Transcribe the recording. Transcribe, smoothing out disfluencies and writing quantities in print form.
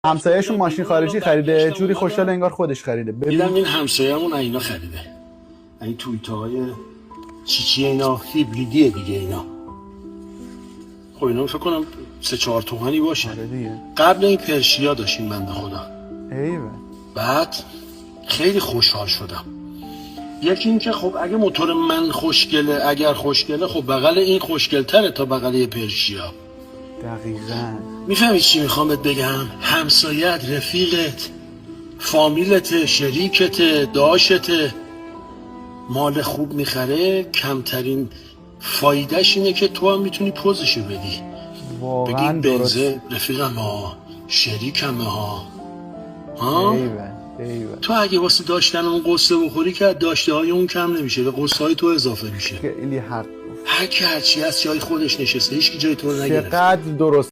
همسایه‌شون ماشین خارجی خریده، جوری خوشحال انگار خودش خریده. دیدم این همسایه‌مون اینا خریده، این توییتاهای چیچی اینا هیبریدیه دیگه اینا. خب اینا فکر کنم 3-4 تومانی باشه. آره دیگه. قبل این پرشیا داشتیم بنده خدا. ایوه. بعد خیلی خوشحال شدم. یکی این که خب اگه موتور من خوشگله، اگر خوشگله، خب بغل این خوشگلتره تا بغل یه پرشیا. دقیقاً. میفهمی چی میخوام بهت بگم؟ همسایت، رفیقت، فامیلت، شریکت، داشت، مال خوب میخره، کمترین فایدهش اینه که تو هم میتونی پوزشو بدی. واقعا بگی درست. بنزه رفیقم ها، شریکم ها. ایوه. تو اگه واسه داشتن اون قصه بخوری که داشته های اون کم نمیشه، به قصه های تو اضافه میشه. خیلی حق. هر کی هرچی از جای خودش نشسته، هیچ کی جای تو رو نگرفته. چقدر درست.